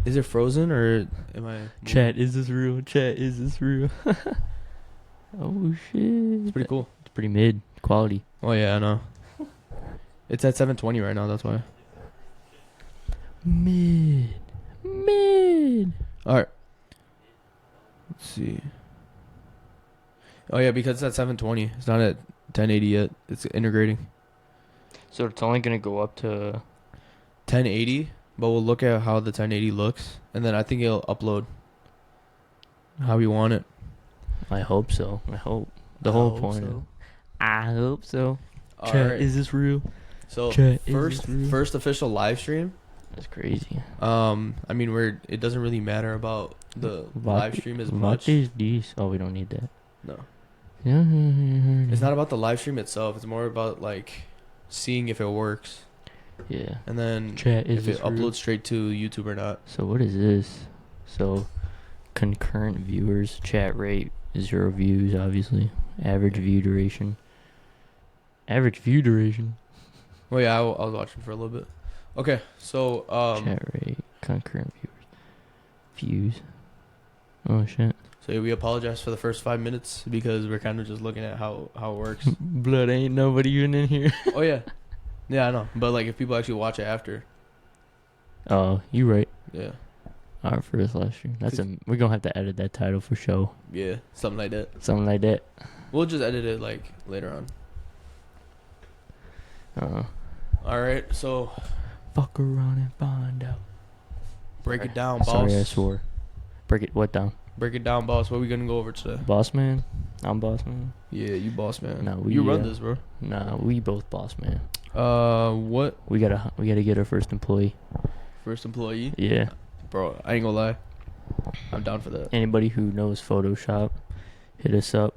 Is it frozen or am I? Chat, is this real? Chat, is this real? Oh shit. It's pretty cool. It's pretty mid quality. Oh yeah, I know. It's at 720 right now. That's why. Mid. All right. Let's see. Oh yeah, because it's at 720. It's not at 1080 yet. It's integrating. So it's only gonna go up to 1080, but we'll look at how the 1080 looks, and then I think it'll upload how we want it. I hope so. I hope. The I whole hope point. so. I hope so. All Chat, right. is this real? So Chat, is first this real? first official live stream. That's crazy. I mean, it doesn't really matter about the live stream as much. What is this? Oh, we don't need that. No. Yeah. It's not about the live stream itself. It's more about like seeing if it works, Yeah. and then Chat, is if it this real? uploads straight to YouTube or not. So what is this? So concurrent viewers, chat rate, 0 views, obviously. Average view duration. Well, yeah, I was watching for a little bit. Okay, so Chat rate, concurrent views. Oh shit. so we apologize for the first 5 minutes because we're kind of just looking at how it works. Blood, ain't nobody even in here. Oh yeah, I know. But like, if people actually watch it after, Oh, you right. yeah, Our first live stream. We're gonna have to edit that title for show. yeah, something like that. Something like that. We'll just edit it like later on. All right, so Fuck around and find out. break it down, boss. Sorry, I swore. Break it what down? Break it down, boss. What are we gonna go over today? Boss man? I'm boss man. Yeah, you boss man. No, you run this, bro. Nah, we both boss man. What? We gotta get our first employee. First employee? Yeah. Bro, I ain't gonna lie. I'm down for that. Anybody who knows Photoshop, hit us up.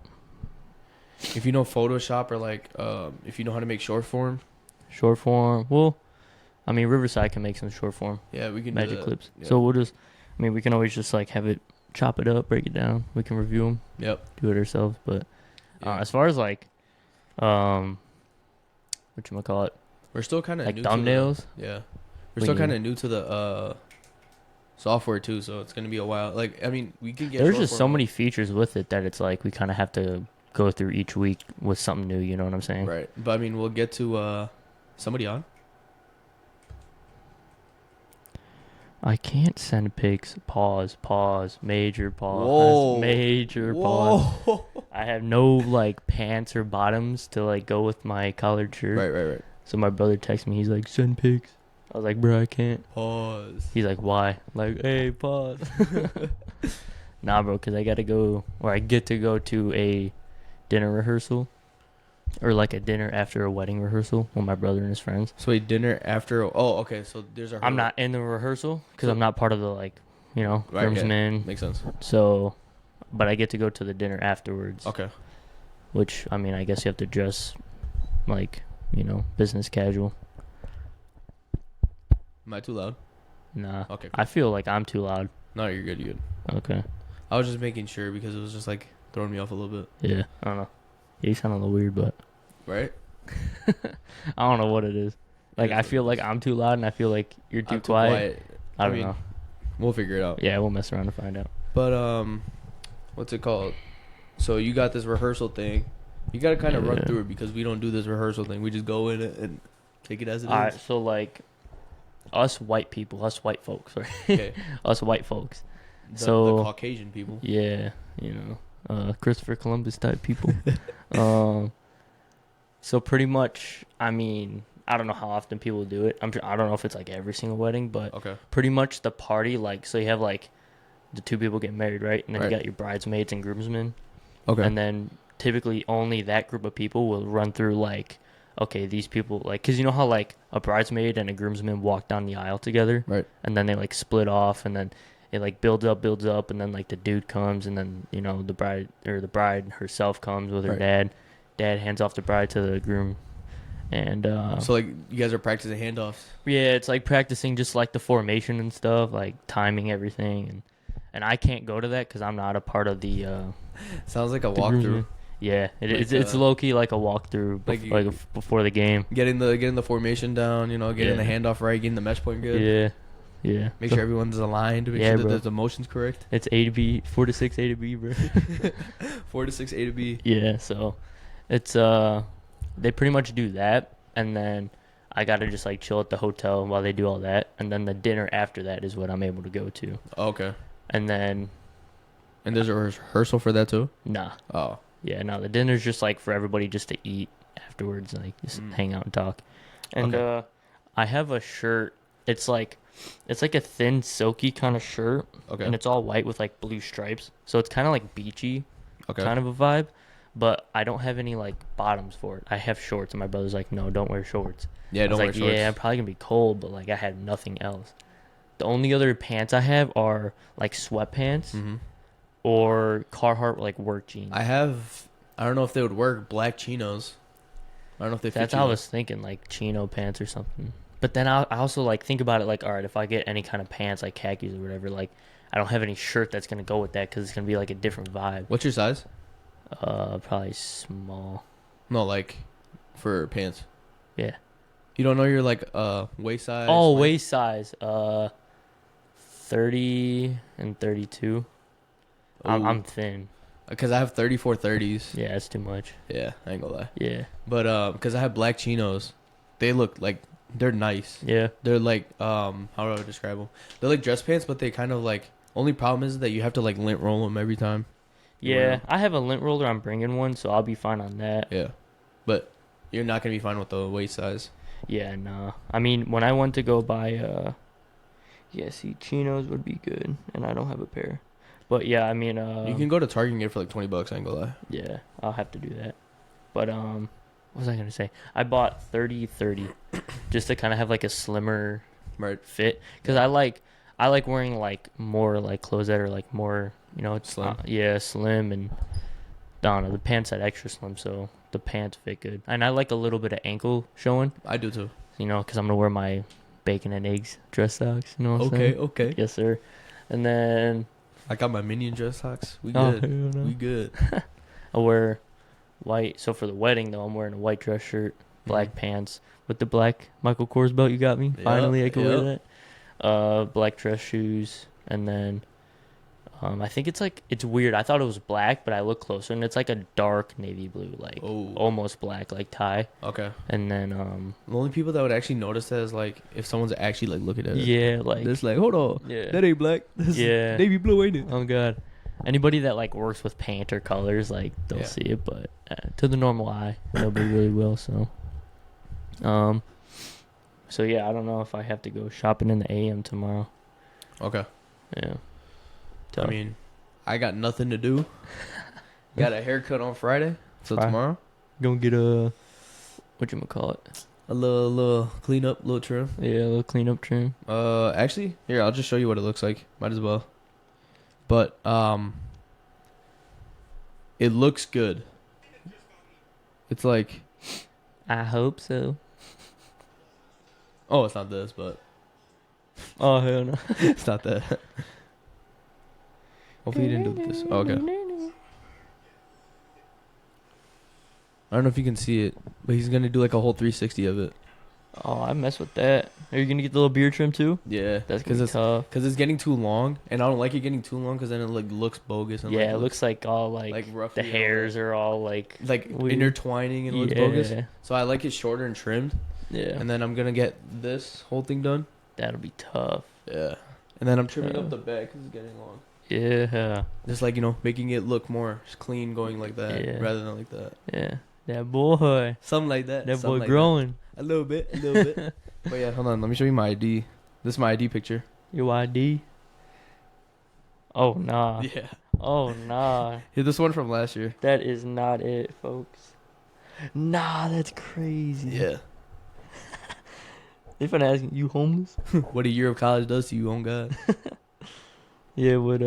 If you know Photoshop or like, if you know how to make short form, Short form. Well, I mean Riverside can make some short form yeah, we can magic do that. clips. Yeah. So we'll just, I mean, we can always just like have it, chop it up, break it down. We can review them. Yep. Do it ourselves. But Yeah. as far as like, whatchamacallit, We're still kind of like new thumbnails. To the, yeah. We're We still need- kind of new to the software too, so it's gonna be a while. Like, I mean, we can get. There's short just so form many features with it that it's like we kind of have to go through each week with something new. You know what I'm saying? Right, but I mean, we'll get to somebody on. I can't send pics. Pause. Major pause. Whoa. Major pause. Whoa. I have no like pants or bottoms to like go with my collared shirt. Right. So my brother texted me. He's like, send pics. I was like, bro, I can't. Pause. He's like, why? Like, hey, pause. Nah, bro, because I got to go, or I get to go to a dinner rehearsal. Or like a dinner after a wedding rehearsal with my brother and his friends. So wait, dinner after? Oh, okay. So there's a. I'm not in the rehearsal because I'm not part of the like, you know, Right, okay. groomsmen. Makes sense. So, but I get to go to the dinner afterwards. Okay. Which, I mean, I guess you have to dress like, you know, business casual. Am I too loud? Nah. Okay. Cool. I feel like I'm too loud. No, you're good. You're good. Okay. I was just making sure because it was just like throwing me off a little bit. Yeah. I don't know. Yeah, you sound a little weird, but Right? I don't know what it is. Like, It is I feel what it like I'm too loud and I feel like you're too I'm quiet. I don't mean, know. We'll figure it out. Yeah, we'll mess around to find out. But what's it called? So you got this rehearsal thing. You got to kind of run Yeah. through it because we don't do this rehearsal thing. We just go in it and take it as it is. All right, so like us white folks, right? Okay. Us white folks. The Caucasian people. Yeah, you know, Christopher Columbus type people. So pretty much, I mean, I don't know how often people do it. I don't know if it's like every single wedding, but Okay. pretty much the party, like, so you have like the two people get married, right? And then Right. you got your bridesmaids and groomsmen. Okay. And then typically only that group of people will run through like, okay, these people, like, because you know how like a bridesmaid and a groomsman walk down the aisle together? Right. And then they like split off and then it like builds up, and then like the dude comes and then, you know, the bride herself comes with her Right. dad. Dad hands off the bride to the groom. And So like you guys are practicing handoffs. yeah, it's like practicing just like the formation and stuff, like timing everything, and I can't go to that because I'm not a part of the Sounds like a the walkthrough. groomsmen. Yeah, it's low key like a walkthrough, before the game. Getting the formation down, you know, getting Yeah. the handoff right, getting the mesh point good. Yeah, Yeah. Make So sure everyone's aligned. Make Yeah, sure that bro. there's emotions correct. it's A to B, 4 to 6 A to B, bro. 4 to 6 A to B. Yeah, so it's they pretty much do that, and then I gotta just like chill at the hotel while they do all that, and then the dinner after that is what I'm able to go to, Okay. and then And there's a rehearsal for that too? nah, Oh. yeah, no, the dinner's just like for everybody just to eat afterwards, like just hang out and talk, and Okay. I have a shirt. It's like a thin silky kind of shirt, Okay. and it's all white with like blue stripes, so it's kind of like beachy. Okay. Kind of a vibe, but I don't have any like bottoms for it. I have shorts, and my brother's like, "No, don't wear shorts." Yeah, I was don't like, wear shorts. "Yeah, I'm probably gonna be cold," but like I had nothing else. The only other pants I have are like sweatpants Mm-hmm. or Carhartt like work jeans. I don't know if they would work, black chinos. I don't know if they fit That's you. how I was thinking, like chino pants or something. But then I also like think about it like, all right, if I get any kind of pants like khakis or whatever, like I don't have any shirt that's gonna go with that because it's gonna be like a different vibe. What's your size? Probably small. No, like for pants. Yeah. You don't know your like waist size? Oh, length? waist size. 30 and 32. I'm thin. Because I have 34 30s. Yeah, that's too much. Yeah, I ain't gonna lie. Yeah. But because I have black chinos, they look like they're nice. Yeah. They're like how do I describe them? They're like dress pants, but they kind of like only problem is that you have to like lint roll them every time. Yeah. I have a lint roller. I'm bringing one, so I'll be fine on that. Yeah, but you're not gonna be fine with the waist size. Yeah, no. I mean, when I went to go buy, yeah, see, chinos would be good, and I don't have a pair. But yeah, I mean, You can go to Target and get it for like $20. I ain't gonna lie. yeah, I'll have to do that. But what was I gonna say? I bought 30-30 just to kind of have like a slimmer Right. fit, because I like wearing like more like clothes that are like more, you know, Slim. Yeah, slim, and I don't know, the pants are extra slim, so the pants fit good, and I like a little bit of ankle showing, I do too. you know, because I'm gonna wear my bacon and eggs dress socks, you know what I'm saying? Okay. Yes, sir. And then I got my minion dress socks. We oh, good. hell no. We good. I'll wear white. So for the wedding though, I'm wearing a white dress shirt, black pants with the black Michael Kors belt you got me. Finally, I can wear that. Black dress shoes, and then I think it's weird. I thought it was black, but I look closer and it's like a dark navy blue, like almost black, like tie. Okay. And then The only people that would actually notice that is like if someone's actually like looking at it. yeah, like It's like, hold on, yeah, that ain't black. That's yeah, navy blue, ain't it? oh god. Anybody that like works with paint or colors, like they'll Yeah. see it, but to the normal eye, nobody really will. So yeah, I don't know if I have to go shopping in the AM tomorrow. Okay. Yeah. I mean, I got nothing to do. Got a haircut on Friday, so tomorrow gonna get a whatchamacallit? a little clean up, little trim. Yeah, a little cleanup trim. Actually, here I'll just show you what it looks like. Might as well. But it looks good. It's like, I hope so. oh, it's not this, but Oh hell no. it's not that. Hopefully you didn't do this. Oh, okay. I don't know if you can see it, but he's gonna do like a whole 360 of it. Oh, I mess with that. Are you gonna get the little beard trim too? Yeah, That's gonna be tough. because it's getting too long, and I don't like it getting too long because then it like looks bogus. And, Yeah, like, it looks like all like roughly the hairs are all like weird. intertwining and looks Yeah. bogus. So I like it shorter and trimmed, Yeah, and then I'm gonna get this whole thing done. that'll be tough. Yeah, and then I'm trimming up the back because it's getting long. Yeah, Just like making it look more clean, going like that Yeah. rather than like that. yeah. That boy, Something like that. that something boy like growing. that. A little bit, a little bit. But yeah, hold on. Let me show you my ID. This is my ID picture. Your ID? Oh nah. Yeah. Oh nah. Yeah, this one from last year. That is not it, folks. Nah, that's crazy. Yeah. If I'm asking, you homeless? What a year of college does to you, on God. Yeah, what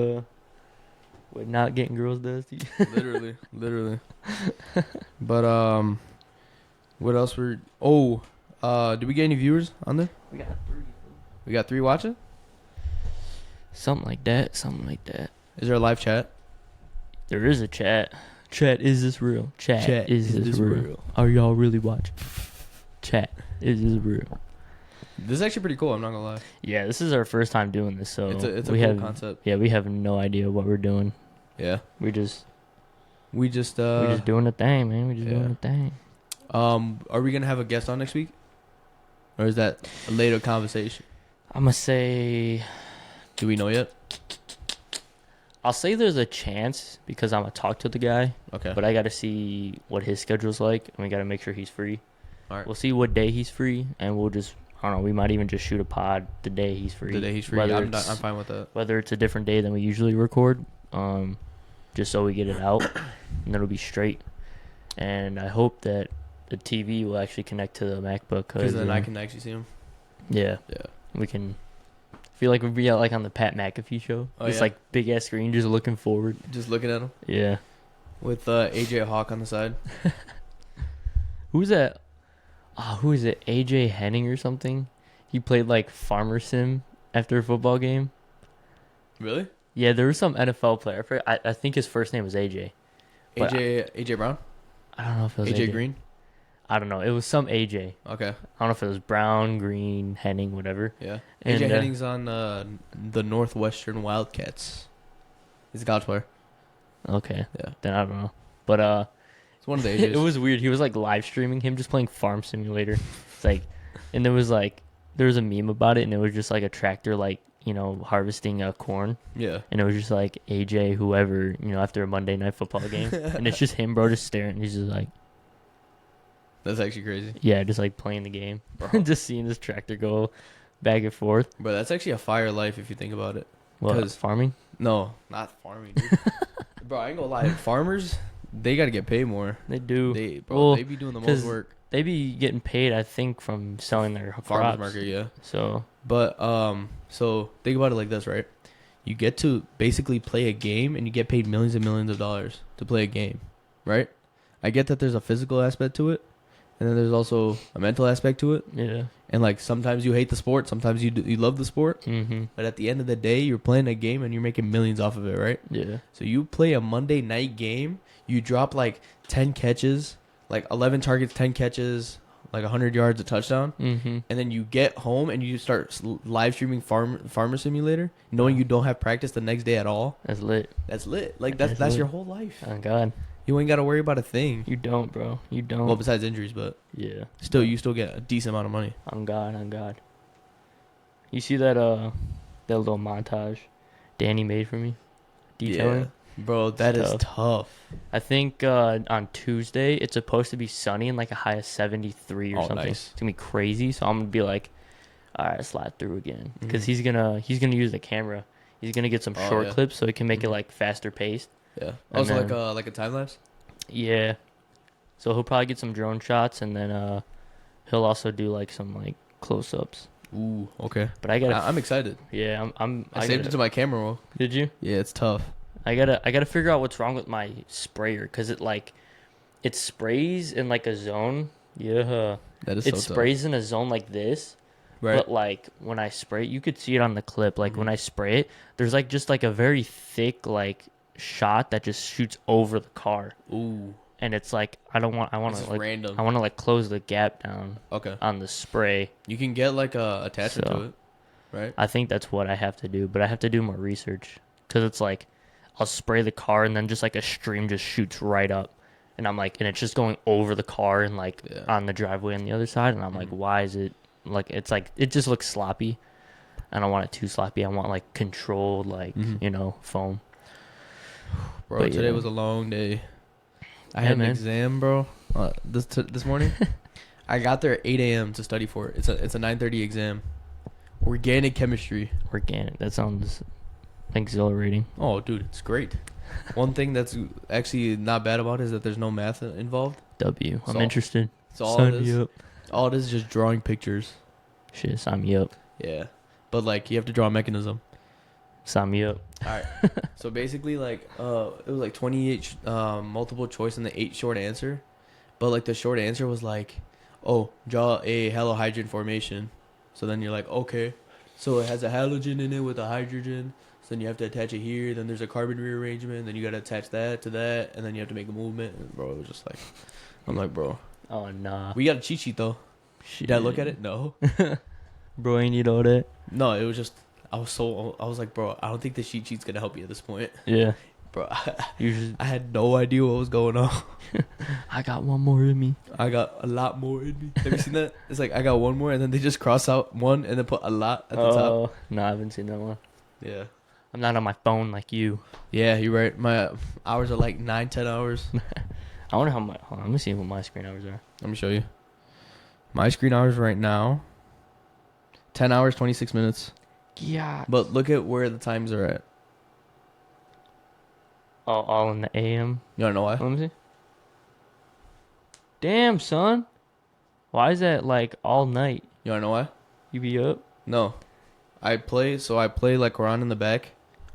not getting girls does to you. Literally. But what else were? Oh, did we get any viewers on there? We got 3. We got 3 watching. Something like that. Is there a live chat? There is a chat. Chat, is this real? Chat, is this real? Are y'all really watching? Chat, is this real? This is actually pretty cool. I'm not gonna lie. Yeah, this is our first time doing this, so It's a we cool have concept. we have no idea what we're doing. Yeah. We just We just doing the thing, man. We just doing the thing. Are we gonna have a guest on next week, or is that a later conversation? I'm gonna say, Do we know yet? I'll say there's a chance because I'm gonna talk to the guy, Okay. but I gotta see what his schedule's like, and we gotta make sure he's free. All right. We'll see what day he's free, and we'll just, I don't know, we might even just shoot a pod the day he's free. The day he's free. Whether I'm it's- fine with that. Whether it's a different day than we usually record, just so we get it out, and it'll be straight. And I hope that the TV will actually connect to the MacBook. Because then I can actually see him. Yeah. Yeah. We can feel like we'd be out like on the Pat McAfee show. Oh, Just yeah? like big ass screen, just looking forward. Just looking at him Yeah. with AJ Hawk on the side. Who's that? Who is it? AJ Henning or something? He played like Farmer Sim after a football game. Really? Yeah, there was some NFL player. I think his first name was AJ. But AJ Brown? I don't know if it was AJ Green? I don't know. It was some AJ. Okay. I don't know if it was Brown, Green, Henning, whatever. Yeah. And, AJ Henning's on the Northwestern Wildcats. He's a college player. Okay. Yeah. Then I don't know. But It's one of the AJs. it was weird. He was like live streaming him just playing Farm Simulator. It's like, and there was a meme about it, and it was just like a tractor harvesting corn, Yeah. and it was just like AJ whoever after a Monday Night Football game, and it's just him, bro, just staring. He's just like, That's actually crazy. yeah, just like playing the game, just seeing this tractor go back and forth. Bro, that's actually a fire life if you think about it. What, 'Cause- farming? No, not farming, dude. Bro, I ain't gonna lie. Farmers, they gotta get paid more. They do. They be doing the most 'cause work. They be getting paid, I think, from selling their Farmers crops. market, yeah. So But so think about it like this, right? You get to basically play a game, and you get paid millions and millions of dollars to play a game, right? I get that there's a physical aspect to it, and then there's also a mental aspect to it. yeah. And like sometimes you hate the sport, sometimes you love the sport. Mm-hmm. But at the end of the day, you're playing a game and you're making millions off of it, right? Yeah. So you play a Monday night game, you drop like 10 catches, like 11 targets, 10 catches, like 100 yards, a touchdown. Mm-hmm. And then you get home and you start live streaming Farmer Simulator, knowing you don't have practice the next day at all. That's lit. That's lit. Like that's lit. your whole life. Oh God, You ain't got to worry about a thing. you don't, bro. You don't. Well, besides injuries, but Yeah. you still get a decent amount of money. On God. You see that little montage Danny made for me? Detailing? Yeah. Bro, that is tough. I think on Tuesday it's supposed to be sunny and like a high of 73 or something. Nice. It's gonna be crazy. So I'm gonna be like, all right, slide through again because he's gonna use the camera. He's gonna get some short clips so he can make it like faster paced. Yeah. And Also then- like a time lapse. Yeah. So he'll probably get some drone shots and then he'll also do like some like close ups. Ooh, okay. But I gotta. I'm excited. Yeah, I saved it to my camera roll. Did you? Yeah, it's tough. I gotta figure out what's wrong with my sprayer because it sprays in like a zone. Yeah. That is It so sprays in a zone like this. Right. But like when I spray it, you could see it on the clip. Like when I spray it, there's like just like a very thick like shot that just shoots over the car. Ooh. And it's like I want It's to like random. I want to like close the gap down Okay. on the spray. You can get like a attachment So- to it, right? I think that's what I have to do, but I have to do more research because it's like I'll spray the car and then just like a stream just shoots right up, and I'm like, and it's just going over the car and like on the driveway on the other side, and I'm like, why is it like it's like it just looks sloppy. I don't want it too sloppy. I want like controlled like foam. Bro, But, today yeah. was a long day. I Yeah, had an man. exam, bro. This morning, I got there at 8 a.m. to study for it. It's a 9:30 exam. Organic chemistry. Organic. That sounds exhilarating. Oh, dude, it's great. One thing that's actually not bad about it is that there's no math involved. W. I'm So- interested. So all Sign it me is, up. all it is just drawing pictures. Shit, sign me up. Yeah, but like you have to draw a mechanism. Sign me up. All right. So basically, like, it was like 28 multiple choice and the 8 short answer, but like the short answer was like, oh, draw a halohydrogen formation. So then you're like, okay, so it has a halogen in it with a hydrogen. So then you have to attach it here. Then there's a carbon rearrangement. Then you gotta attach that to that, and then you have to make a movement. And bro, it was just like, I'm like, bro, Oh nah. we got a cheat sheet though. Shit. Did I look at it? No. Bro, ain't need all that. No, it was just I was like, bro, I don't think the cheat sheet's gonna help you at this point, Yeah. bro. You just, I had no idea what was going on. I got one more in me. I got a lot more in me. Have you seen that? It's like I got one more, and then they just cross out one and then put a lot at the top. Oh, no, I haven't seen that one. Yeah. I'm not on my phone like you. Yeah, you're right. My hours are like 9-10 hours. I wonder how much. Hold on, let me see what my screen hours are. Let me show you. My screen hours right now, 10 hours, 26 minutes. Yeah. But look at where the times are at. All in the AM. You wanna know why? Let me see. Damn, son. Why is that like all night? You wanna know why? You be up? No. I play like Quran in the back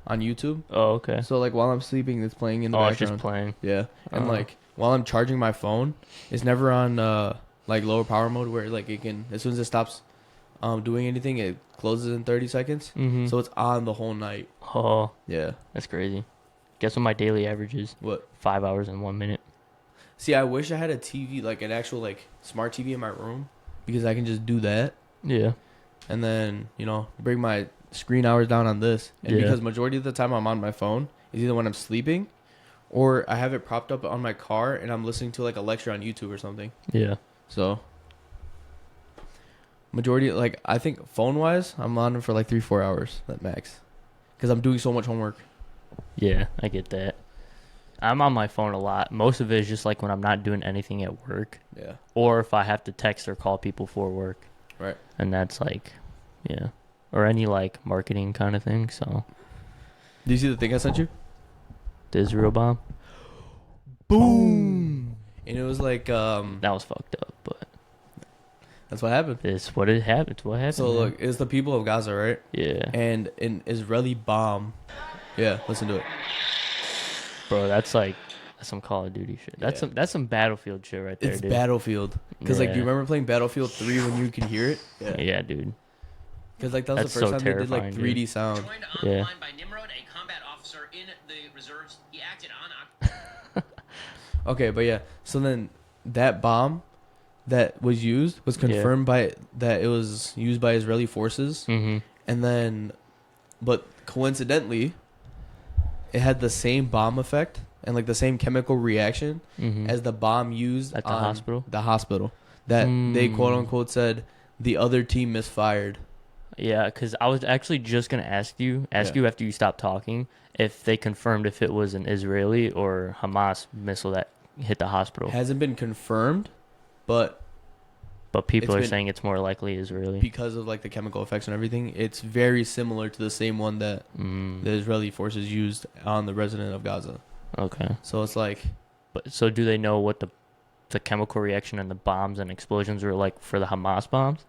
on YouTube. Oh, okay. So like while I'm sleeping, it's playing in the It's background. just playing. Yeah. And Uh-huh. like while I'm charging my phone, it's never on like lower power mode where like it can, as soon as it stops doing anything, it closes in 30 seconds. Mm-hmm. So it's on the whole night. Oh, Yeah. that's crazy. Guess what my daily average is? What? 5 hours and 1 minute. See, I wish I had a TV, like an actual like smart TV in my room, because I can just do that Yeah. and then, you know, bring my screen hours down on this. And Yeah. because majority of the time I'm on my phone is either when I'm sleeping or I have it propped up on my car and I'm listening to like a lecture on YouTube or something. Yeah. So majority, like I think phone wise, I'm on it for like 3-4 hours at max, because I'm doing so much homework. Yeah, I get that. I'm on my phone a lot. Most of it is just like when I'm not doing anything at work, Yeah. or if I have to text or call people for work. Right. And that's like, yeah, or any like marketing kind of thing. So, Do you see the thing I sent you? the Israel bomb. Boom. And it was like That was fucked up, but that's what happened. it's what it happened. It's what happened. So man. look, it's the people of Gaza, right? Yeah, And an Israeli bomb. Yeah, listen to it. bro, that's some Call of Duty shit. That's Yeah. some Battlefield shit right there, It's dude. Battlefield. Because like, do you Yeah. remember playing Battlefield 3 when you could hear it? Yeah, dude. Because like that was That's the first so time they did like terrifying, 3D dude. sound. Joined Yeah. online by Nimrod, a combat officer in the reserves. He acted on Okay, but yeah. So then that bomb that was used was confirmed by that it was used by Israeli forces. Mm-hmm. And then, but coincidentally, it had the same bomb effect and like the same chemical reaction Mm-hmm. as the bomb used At the on hospital? The hospital that they Mm. quote unquote said the other team misfired. Yeah, because I was actually just gonna ask you Yeah. after you stopped talking if they confirmed if it was an Israeli or Hamas missile that hit the hospital. Hasn't been confirmed, but But people it's are been- saying it's more likely Israeli. because of like the chemical effects and everything, it's very similar to the same one that the Israeli forces used on the resident of Gaza. Okay. So it's like, But so do they know what the chemical reaction and the bombs and explosions were like for the Hamas bombs?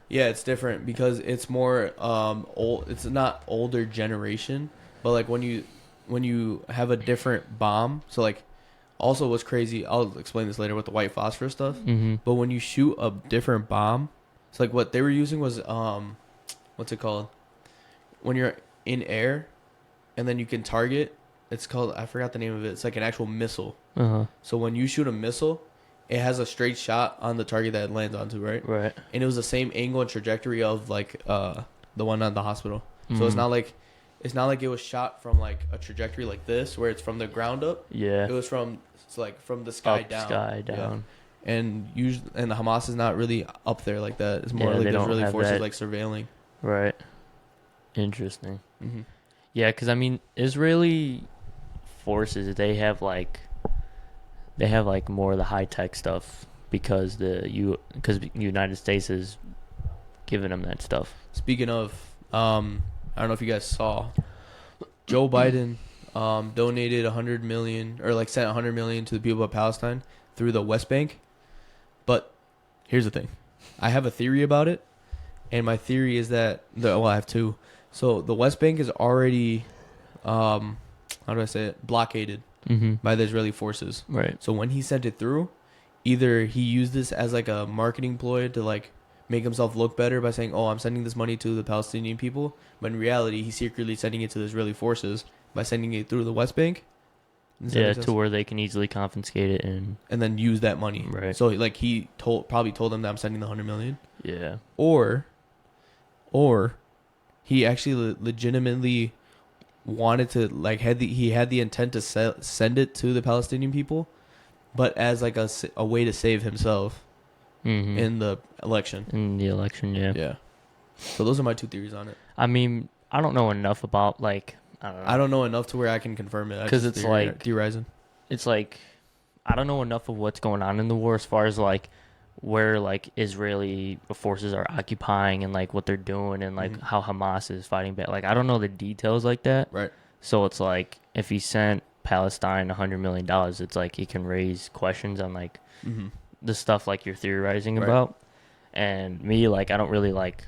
yeah, it's different because it's more old. It's not older generation, but like when you have a different bomb. So like, also what's crazy, I'll explain this later with the white phosphorus stuff. Mm-hmm. But when you shoot a different bomb, it's like what they were using was what's it called? When you're in air, and then you can target. It's called, I forgot the name of it. It's like an actual missile. Uh-huh. So when you shoot a missile, it has a straight shot on the target that it lands onto, right? Right. And it was the same angle and trajectory of like the one on the hospital. So it's not like it was shot from like a trajectory like this where it's from the ground up. Yeah. It was from the sky Up, down. sky Yeah. down. And the Hamas is not really up there like that. It's more Yeah, like they there's don't really have forces that. like surveilling. Right. Interesting. Mm-hmm. Yeah, because I mean, Israeli forces they have like more of the high tech stuff because the United States is giving them that stuff. Speaking of, I don't know if you guys saw, Joe Biden donated 100 million or like sent 100 million to the people of Palestine through the West Bank. But here's the thing, I have a theory about it, and my theory is that I have two. So the West Bank is already, how do I say it, blockaded by the Israeli forces. Right. So when he sent it through, either he used this as like a marketing ploy to like make himself look better by saying, "Oh, I'm sending this money to the Palestinian people," but in reality, he's secretly sending it to the Israeli forces by sending it through the West Bank. Does that Yeah, make sense? to where they can easily confiscate it and And then use that money. Right. So like he probably told them that I'm sending the 100 million, yeah. or or he actually legitimately wanted to like he had the intent to send it to the Palestinian people, but as like a way to save himself in the election. In the election, yeah. Yeah. So those are my two theories on it. I mean, I don't know enough about like I don't know. I don't know enough to where I can confirm it. Because it's like theorizing. It's like I don't know enough of what's going on in the war as far as like where like Israeli forces are occupying and like what they're doing and like how Hamas is fighting back. Like I don't know the details like that. Right. So it's like if he sent Palestine $100 million, it's like he can raise questions on like the stuff like you're theorizing about. And me, like I don't really like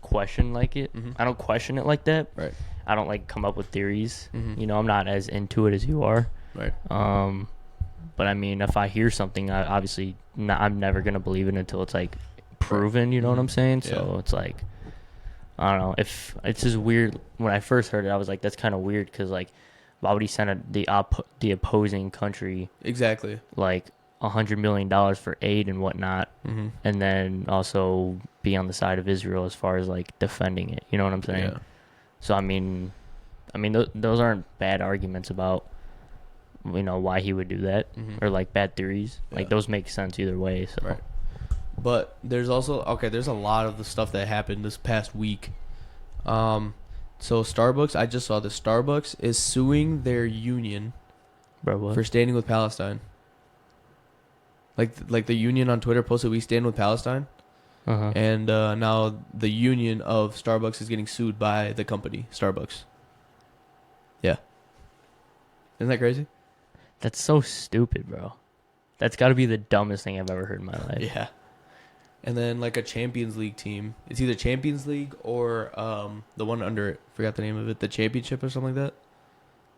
question like it. I don't question it like that. Right. I don't like come up with theories. You know, I'm not as into it as you are. Right. But I mean, if I hear something, I'm never gonna believe it until it's like proven. You know what I'm saying? So it's like, I don't know. If it's just weird. When I first heard it, I was like, that's kind of weird because like, why would he send the opposing country exactly like $100 million for aid and whatnot, and then also be on the side of Israel as far as like defending it? You know what I'm saying? Yeah. So I mean, those aren't bad arguments about, you know, why he would do that or like bad theories. Like those make sense either way. So. Right. But there's also there's a lot of the stuff that happened this past week. So Starbucks, I just saw this. Starbucks is suing their union for standing with Palestine. Like the union on Twitter posted, "We stand with Palestine," and now the union of Starbucks is getting sued by the company Starbucks. Yeah, isn't that crazy? That's so stupid, bro. That's got to be the dumbest thing I've ever heard in my life. Yeah. And then like a Champions League team. It's either Champions League or the one under it. Forgot the name of it. The Championship or something like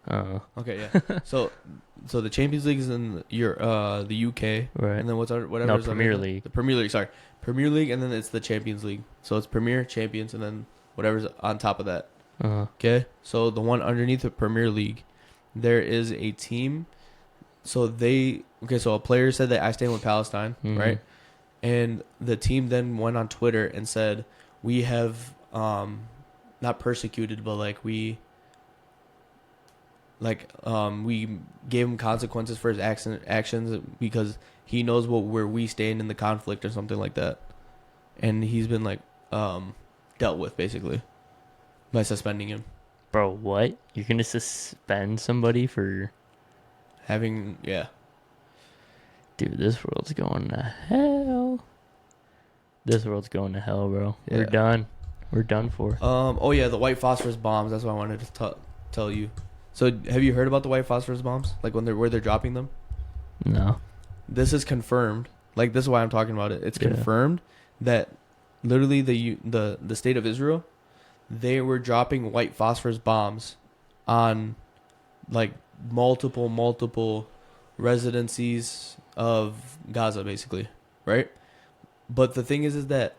that. Okay, yeah. so the Champions League is in the UK. Right. And then whatever is Premier under League. the Premier League, sorry. Premier League, and then it's the Champions League. So it's Premier, Champions, and then whatever's on top of that. Okay? So the one underneath the Premier League, there is a team. So so a player said that I stand with Palestine, right? And the team then went on Twitter and said, we have not persecuted, but like we gave him consequences for his actions because he knows where we stand in the conflict or something like that. And he's been like dealt with basically by suspending him. Bro, what? You're going to suspend somebody for having Dude, this world's going to hell. This world's going to hell, bro. Yeah. We're done. We're done for. The white phosphorus bombs. That's what I wanted to tell you. So, have you heard about the white phosphorus bombs? Like where they're dropping them? No. This is confirmed. Like this is why I'm talking about it. It's confirmed that literally the state of Israel, they were dropping white phosphorus bombs on like multiple residencies of Gaza, basically, right? But the thing is that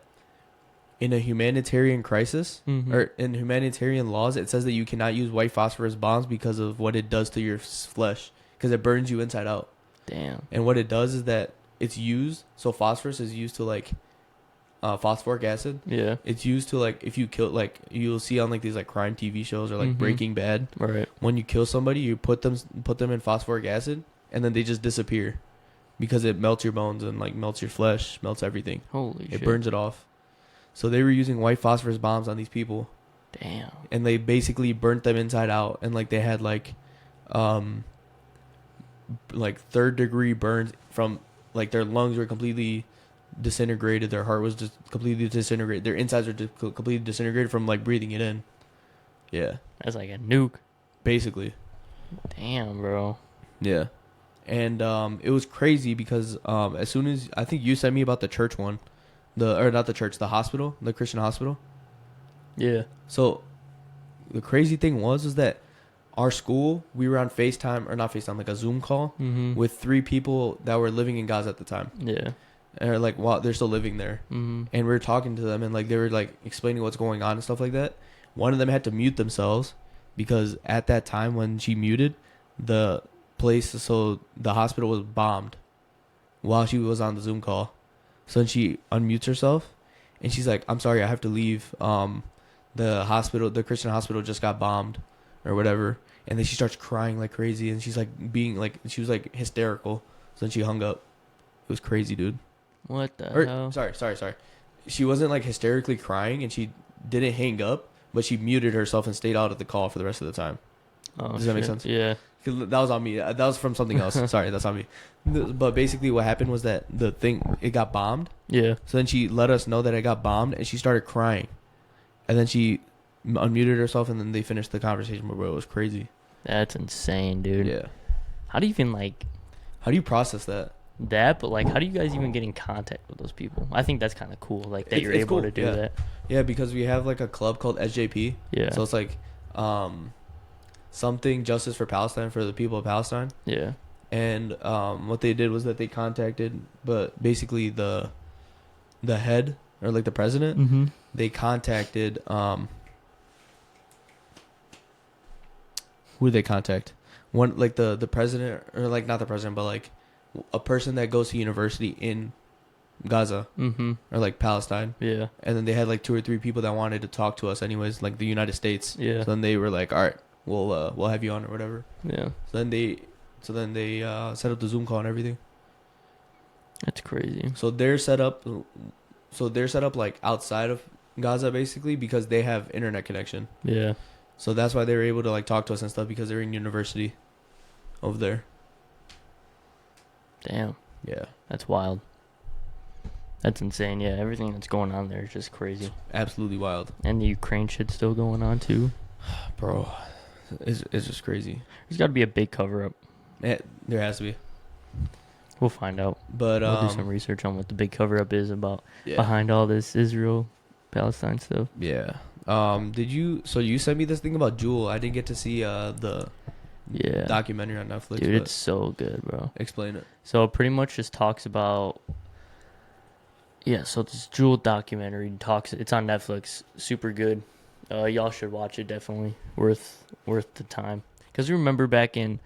in a humanitarian crisis or in humanitarian laws, it says that you cannot use white phosphorus bombs because of what it does to your flesh, because it burns you inside out. Damn. And what it does is that it's used. So phosphorus is used to like phosphoric acid. Yeah. It's used to like if you kill, like you'll see on like these like crime TV shows or like Breaking Bad. Right. When you kill somebody, you put them in phosphoric acid, and then they just disappear because it melts your bones and like melts your flesh, melts everything. Holy shit. It burns it off. So they were using white phosphorus bombs on these people. Damn. And they basically burnt them inside out, and like they had like third degree burns from like their lungs were completely disintegrated, their heart was just completely disintegrated, their insides were completely disintegrated from like breathing it in. Yeah. That's like a nuke. Basically. Damn, bro. Yeah. And it was crazy because as soon as I think you sent me about the church one, the hospital, the Christian hospital. Yeah. So the crazy thing was that our school, we were on FaceTime, or not FaceTime, like a Zoom call with 3 people that were living in Gaza at the time. Yeah. And like, well, they're still living there. And we were talking to them, and like they were like explaining what's going on and stuff like that. One of them had to mute themselves because at that time when she muted, the hospital was bombed while she was on the Zoom call. So then she unmutes herself and she's like, I'm sorry, I have to leave. the Christian hospital just got bombed or whatever, and then she starts crying like crazy, and she's like being like she was like hysterical. So then she hung up. It was crazy, dude. What the Or hell? sorry. She wasn't like hysterically crying, and she didn't hang up, but she muted herself and stayed out of the call for the rest of the time. Oh, Does that make shit. sense? Yeah. 'Cause that was on me. That was from something else. Sorry, that's on me. But basically, what happened was that it got bombed. Yeah. So then she let us know that it got bombed, and she started crying, and then she unmuted herself, and then they finished the conversation. But bro, it was crazy. That's insane, dude. Yeah. How do you even like How do you process that? that? But like, how do you guys even get in contact with those people? I think that's kind of cool. Like that It's you're able cool, to do yeah. that. Yeah, because we have like a club called SJP. Yeah. So it's like, something Justice for Palestine, for the people of Palestine. Yeah. And what they did was that they contacted, but basically the head or like the president, Mm-hmm. they contacted who did they contact? One like the president, or like not the president, but like a person that goes to university in Gaza Mm-hmm. or like Palestine. Yeah. And then they had like 2 or 3 people that wanted to talk to us anyways, like the United States. Yeah. So then they were like, all right, we'll have you on or whatever. Yeah. So then they set up the Zoom call and everything. That's crazy. So they're set up like outside of Gaza basically, because they have internet connection. Yeah. So that's why they were able to like talk to us and stuff, because they're in university over there. Damn. Yeah. That's wild. That's insane. Yeah. Everything that's going on there is just crazy. Absolutely wild. And the Ukraine shit's still going on too. Bro, it's just crazy. There's got to be a big cover up. There has to be. We'll find out. But We'll do some research on what the big cover up is about yeah. behind all this Israel Palestine stuff. Yeah. So you sent me this thing about Juul. I didn't get to see the documentary on Netflix. Dude, but it's so good, bro. explain it. So it pretty much just talks about so this Juul documentary it's on Netflix. Super good. Y'all should watch it, definitely. Worth the time. Cuz you remember back in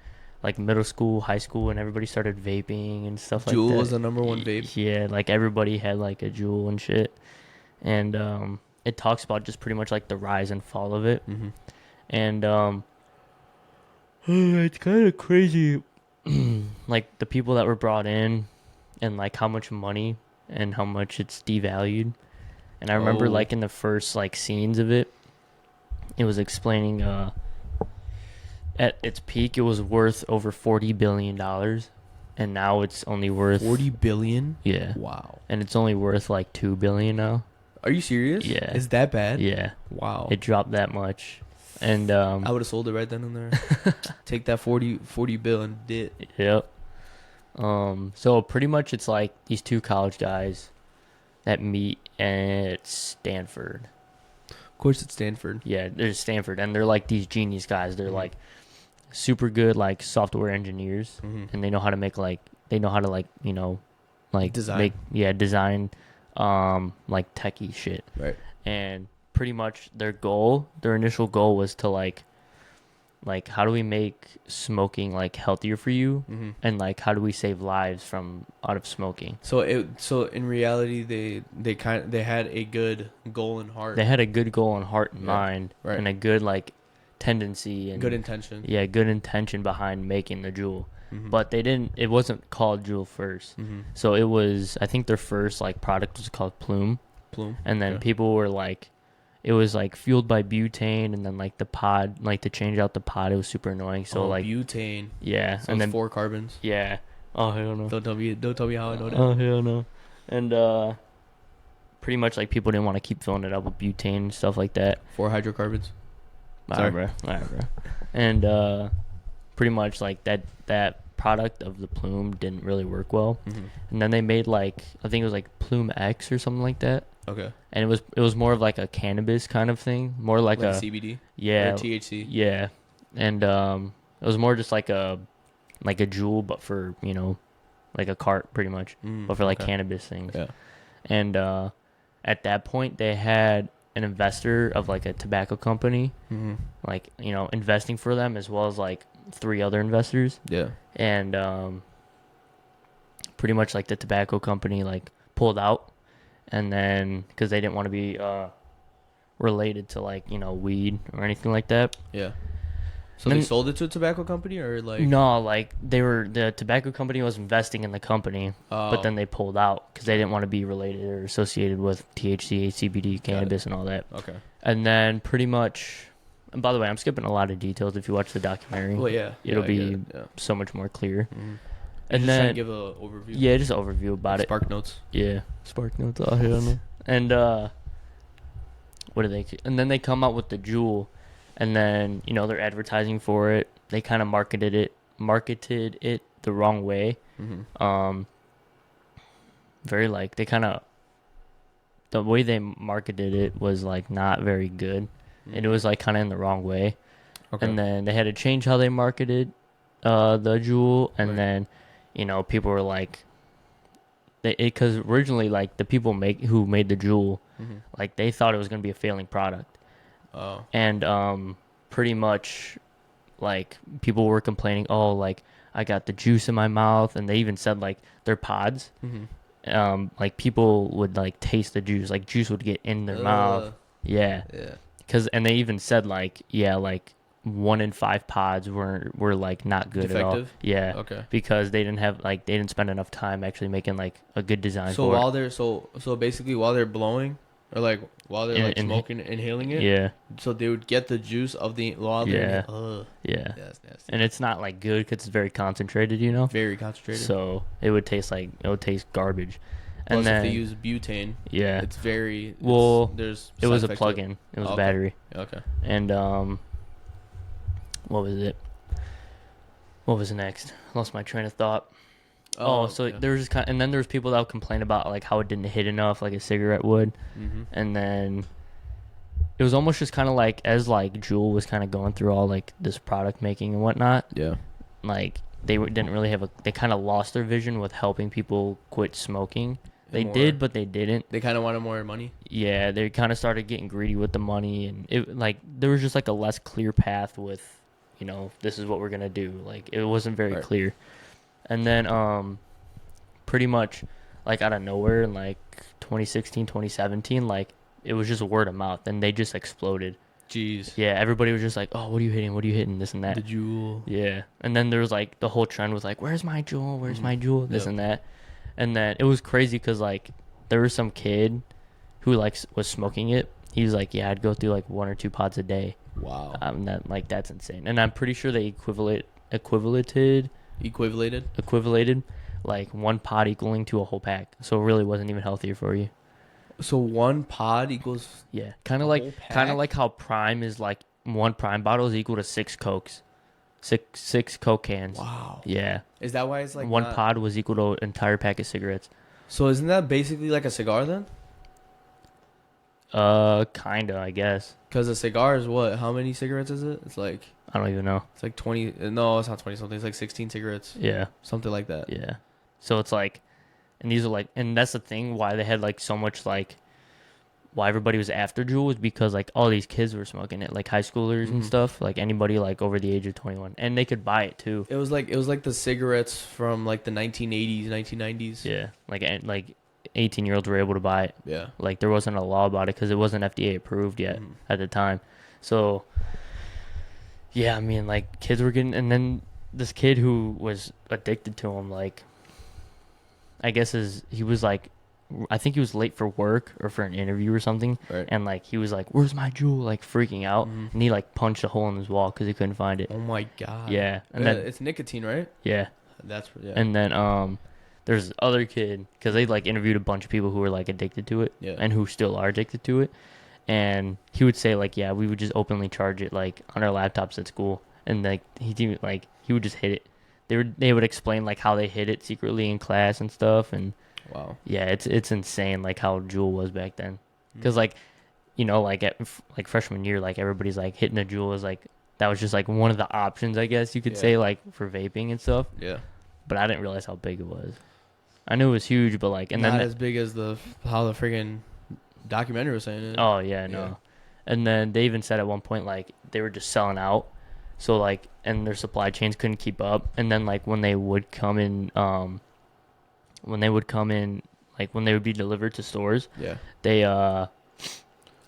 like middle school, high school, when everybody started vaping and stuff like that. Juul was the number one vape. Yeah, like everybody had like a Juul and shit. And it talks about just pretty much like the rise and fall of it. Mm-hmm. And it's kind of crazy like the people that were brought in and like how much money and how much it's devalued. And I remember like in the first like scenes of it was explaining at its peak it was worth over $40 billion, and now it's only worth 40 billion. Yeah. Wow. And it's only worth like $2 billion now. Are you serious? Yeah. Is that bad? Yeah. Wow. It dropped that much. And I would have sold it right then and there. Take that 40 bill and did. Yep. So pretty much it's like these two college guys that meet at Stanford. Of course, it's Stanford. Yeah, they're Stanford, and they're like these genius guys. They're like super good like software engineers, and they know how to make like Design. design like techie shit. Right. And pretty much their initial goal was to like how do we make smoking like healthier for you, and like how do we save lives out of smoking. So in reality they had a good goal in heart. They had a good goal and heart and mind, right. and a good like tendency and good intention. Yeah, good intention behind making the Juul. But it wasn't called Juul first. So it was, I think their first like product was called Plume. And then people were like, it was like fueled by butane, and then like the pod, like to change out the pod, it was super annoying. So like butane. Yeah. So and it's then 4 carbons. Yeah. Oh hell no. Don't tell me how I know that. Oh hell no. And pretty much like people didn't want to keep filling it up with butane and stuff like that. 4 hydrocarbons. Alright, bro. And pretty much like that product of the Plume didn't really work well. And then they made like, I think it was like Plume X or something like that. Okay. And it was more of like a cannabis kind of thing, more like a CBD. Yeah. Or THC. Yeah. And it was more just like a Juul, but for like a cart pretty much, but for like cannabis things. Yeah. And at that point they had an investor of like a tobacco company, like investing for them, as well as like 3 other investors. Yeah. And pretty much like the tobacco company like pulled out, and then because they didn't want to be related to like weed or anything like that. Yeah. So Then- they sold it to a tobacco company, or like No, like the tobacco company was investing in the company, but then they pulled out because they didn't want to be related or associated with THC, CBD, cannabis, and all that. Okay. And then pretty much, and by the way, I'm skipping a lot of details. If you watch the documentary, Well, yeah. it'll I be get it, yeah. so much more clear. Mm-hmm. And just trying then to give a overview. yeah, just an overview about it. Spark notes. Yeah, Spark Notes. Oh hell no. And what do they? And then they come out with the Juul, and then they're advertising for it. They kind of marketed it the wrong way. Mm-hmm. Very like they kind of the way they marketed it was like not very good, and it was like kind of in the wrong way. Okay. And then they had to change how they marketed the Juul, and Right. then people were like, because originally like the people who made the Juul, Mm-hmm. like they thought it was gonna be a failing product, Oh. and pretty much like people were complaining, oh, like I got the juice in my mouth, and they even said like their pods, Mm-hmm. like people would like taste the juice, like juice would get in their mouth. Yeah, Yeah. and they even said like 1 in 5 pods were like not good at all. Defective? Yeah. Okay. Because they didn't spend enough time actually making like a good design So for while they're so basically while they're blowing, or like while they're like smoking, inhaling it. it. Yeah. So they would get the juice of the while they're Yeah. that's nasty. And it's not like good because it's very concentrated, Very concentrated. So it would taste garbage. Plus, And then if they use butane, yeah, it's very there's it was side a effects to it. plug-in. It was Oh, a okay. battery. Okay. And what was it? What was next? Lost my train of thought. So yeah. there was just and then there was people that would complain about like how it didn't hit enough like a cigarette would. Mm-hmm. And then it was almost just kind of like as like Juul was kind of going through all like this product making and whatnot, Yeah. like didn't really have they kind of lost their vision with helping people quit smoking. They More. did, but they didn't. They kind of wanted more money. Yeah, they kind of started getting greedy with the money, and it like there was just like a less clear path with, this is what we're gonna do. Like it wasn't very Right. clear. And then pretty much like out of nowhere in like 2016, 2017, like it was just word of mouth, and they just exploded. Jeez. Yeah, everybody was just like, "Oh, what are you hitting? What are you hitting? This and that." The Juul. Yeah, and then there was like the whole trend was like, "Where's my Juul? Where's my Juul?" This Yep. and that, and then it was crazy because like there was some kid who like was smoking it. He was like, "Yeah, I'd go through like 1 or 2 pods a day." Wow. That's insane. And I'm pretty sure they equivalated like 1 pod equaling to a whole pack. So it really wasn't even healthier for you. So 1 pod equals Yeah, kind A of whole pack? like how Prime is like 1 Prime bottle is equal to 6 Cokes, six Coke cans. wow. Yeah, Is that why it's like 1 not- pod was equal to an entire pack of cigarettes. So isn't that basically like a cigar then? Kinda, I guess. Because a cigar is what? How many cigarettes is it? It's like I don't even know. 20. No, it's not 20 something. It's like 16 cigarettes, Yeah, something like that. yeah. So it's like, and these are like, and that's the thing why they had like so much like, why everybody was after Juul was because like all these kids were smoking it, like high schoolers and Mhm. stuff, like anybody like over the age of 21, and they could buy it too. It was like the cigarettes from like the 1980s, 1990s. Yeah, like 18-year-olds were able to buy it. Yeah. Like there wasn't a law about it because it wasn't FDA approved yet Mhm. at the time. So yeah, I mean like kids were getting, and then this kid who was addicted to him, like I guess he was like, I think he was late for work or for an interview or something, Right. and like he was like, "Where's my Juul?" Like freaking out, Mhm. and he like punched a hole in his wall because he couldn't find it. Oh my god. Yeah, and Yeah, then it's nicotine, right? yeah, That's yeah. and then there's other kid because they like interviewed a bunch of people who were like addicted to it, Yeah. and who still are addicted to it, and he would say like, yeah, we would just openly charge it like on our laptops at school, and like he would just hit it. They would explain like how they hid it secretly in class and stuff, and Wow. yeah, it's insane like how Juul was back then, because like like at like freshman year, like everybody's like hitting a Juul is like that was just like one of the options, I guess you could Yeah. say, like for vaping and stuff. Yeah. But I didn't realize how big it was. I knew it was huge, but like, and Not then as big as how the friggin' documentary was saying it. oh yeah, no. Yeah. And then they even said at one point like they were just selling out, so like, and their supply chains couldn't keep up. And then like when they would come in, like when they would be delivered to stores, Yeah. they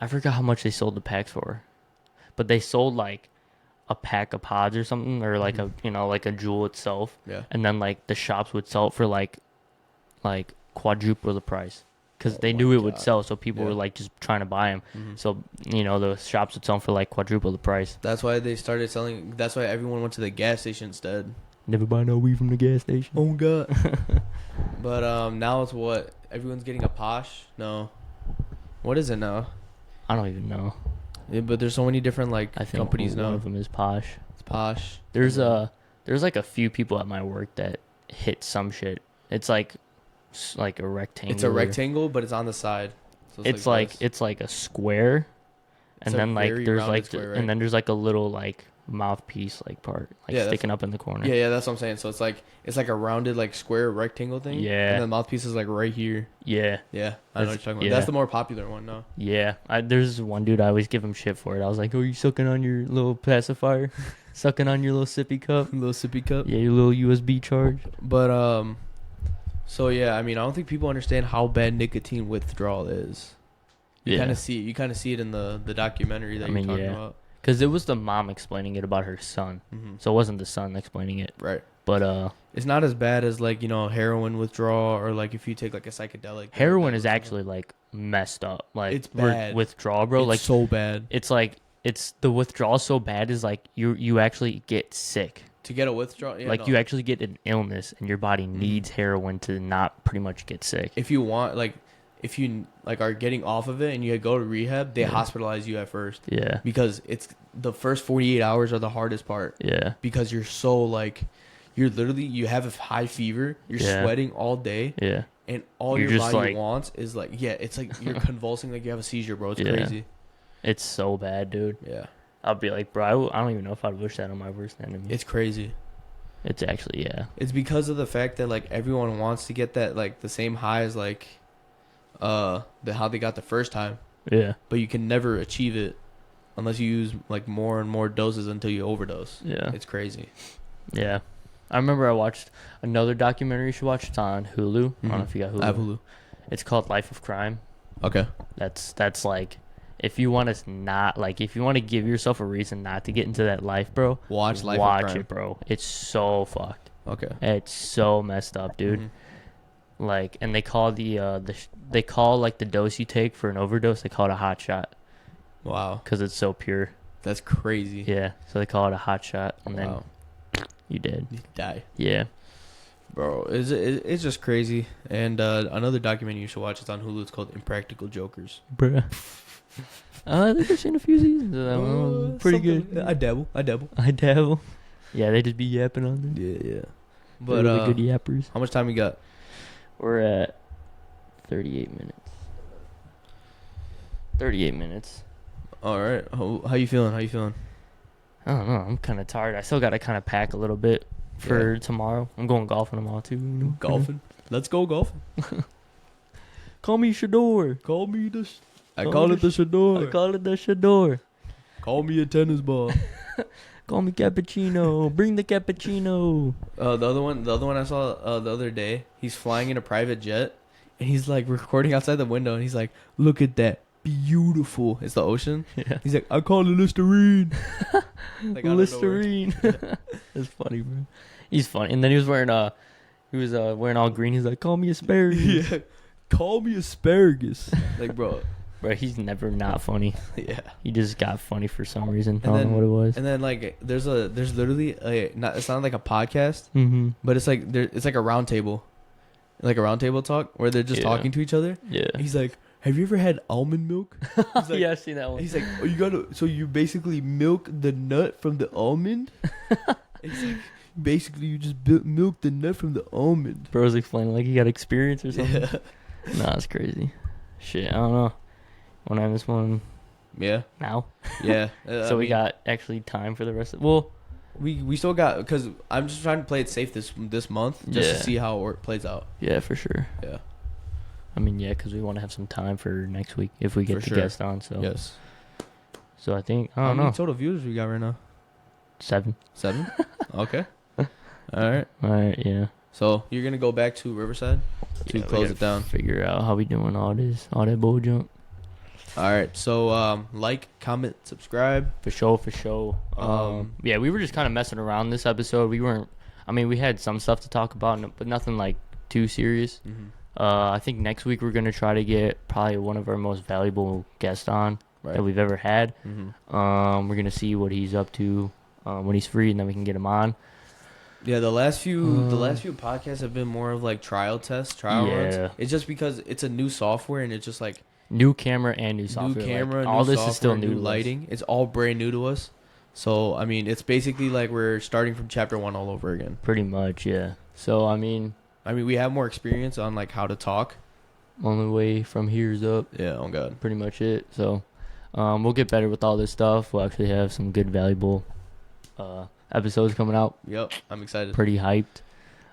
I forgot how much they sold the packs for, but they sold like a pack of pods or something, or like a like a Juul itself. Yeah. And then like the shops would sell it for like quadruple the price, because they knew it would sell, so people were like just trying to buy them. So the shops would sell them for like quadruple the price. That's why they started selling. That's why everyone went to the gas station instead. Never buy no weed from the gas station. Oh god. But now it's what everyone's getting a Posh. No, what is it now? I don't even know. Yeah, but there's so many different like I think companies now. one of them is Posh. It's Posh. There's like a few people at my work that hit some shit. It's like a rectangle. It's a rectangle, but it's on the side. So it's this. like a square, and It's a then like very there's rounded like square, right? and then there's like a little like mouthpiece like part sticking up in the corner. Yeah, that's what I'm saying. So it's like a rounded like square rectangle thing. Yeah. And the mouthpiece is like right here. Yeah. Yeah, I know what you're talking about. yeah. That's the more popular one, no? Yeah. There's one dude I always give him shit for it. I was like, "Oh, you sucking on your little pacifier? Sucking on your little sippy cup? Little sippy cup. Yeah, your little USB charge." But so yeah, I mean, I don't think people understand how bad nicotine withdrawal is. You kind of see it. You kind of see it in the documentary that you're talking about. Because it was the mom explaining it about her son, so it wasn't the son explaining it. Right. But it's not as bad as like heroin withdrawal, or like if you take like a psychedelic. heroin is actually like messed up. Like it's bad. Withdrawal, bro. It's like so bad. It's like the withdrawal so bad is like you actually get sick. To get a withdrawal, you actually get an illness, and your body needs heroin to not pretty much get sick. If you want, like, if you like are getting off of it and you go to rehab, they hospitalize you at first. Yeah. Because it's the first 48 hours are the hardest part. Yeah. Because you're so like, you have a high fever, you're sweating all day. Yeah. And all your body wants is like, it's like you're convulsing like you have a seizure, bro. It's crazy. It's so bad, dude. Yeah. I'll be like, bro, I don't even know if I'd wish that on my worst enemy. It's crazy. It's actually, It's because of the fact that like everyone wants to get that like the same high as like how they got the first time. Yeah. But you can never achieve it unless you use like more and more doses until you overdose. Yeah. It's crazy. Yeah. I remember I watched another documentary you should watch. It's on Hulu. I don't know if you got Hulu. I have Hulu. It's called Life of Crime. Okay. That's like, if you want to give yourself a reason not to get into that life, bro, watch Life of Crime. It, bro. It's so fucked. Okay. It's so messed up, dude. Like, and they call they call like the dose you take for an overdose, they call it a hot shot. Wow. Because it's so pure. That's crazy. Yeah. So they call it a hot shot, and then you dead. You die. Yeah. Bro, it's just crazy. And another documentary you should watch, it's on Hulu. It's called Impractical Jokers. Bruh. I think I've seen a few seasons of that one. Pretty good. I dabble. Yeah, they just be yapping on there. Yeah. But But really good yappers. how much time we got? We're at 38 minutes. 38 minutes. All right. How you feeling? I don't know. I'm kind of tired. I still got to kind of pack a little bit for tomorrow. I'm going golfing tomorrow too. Golfing? Let's go golfing. Call me Shador. I call it the Shador. Call me a tennis ball. Call me Cappuccino. Bring the cappuccino. The other one I saw the other day, he's flying in a private jet, and he's like recording outside the window, and he's like, "Look at that, beautiful." It's the ocean. Yeah. He's like, "I call it Listerine." Like, Listerine. That's funny, bro. He's funny. And then he was wearing all green. He's like, "Call me asparagus." Yeah. Call me asparagus. Like, bro. Bro, he's never not funny. Yeah. He just got funny for some reason. I don't know what it was. And then like there's literally it's not like a podcast, but it's like a round table. Like a round table talk where they're just talking to each other. Yeah. He's like, "Have you ever had almond milk?" He's like, yeah, I've seen that one. He's like, so you basically milk the nut from the almond? He's like, basically you just milk the nut from the almond. Bro's explaining like he got experience or something. Yeah. Nah, it's crazy. Shit, I don't know. Want to end this one? Yeah. Now? Yeah. So we got actually time for the rest of... Well... We still got... Because I'm just trying to play it safe this month. Just to see how it plays out. Yeah, for sure. Yeah. I mean, yeah, because we want to have some time for next week if we get the guest on. So yes. So I think... I don't know. How many know. total viewers we got right now? 7. 7? Okay. All right, yeah. So you're going to go back to Riverside to close it down? Figure out how we doing all that bull junk. All right. So like, comment, subscribe. For sure. Yeah, we were just kind of messing around this episode. We weren't. I mean, we had some stuff to talk about, but nothing like too serious. Mm-hmm. I think next week we're gonna try to get probably one of our most valuable guests on that we've ever had. Mm-hmm. We're gonna see what he's up to when he's free, and then we can get him on. Yeah, the last few podcasts have been more of like trial runs. It's just because it's a new software and it's just like new camera and new software. New camera, all new this software, is still new lighting. It's all brand new to us. So I mean, it's basically like we're starting from chapter 1 all over again. Pretty much, yeah. So I mean, we have more experience on like how to talk. Only way from here is up. Yeah, oh god. Pretty much it. So we'll get better with all this stuff. We'll actually have some good, valuable episodes coming out. Yep, I'm excited. Pretty hyped.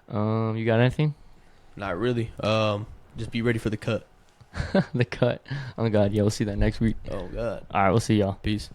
You got anything? Not really. Just be ready for the cut. The cut. Oh god, yeah, we'll see that next week. Oh god. All right, we'll see y'all. Peace.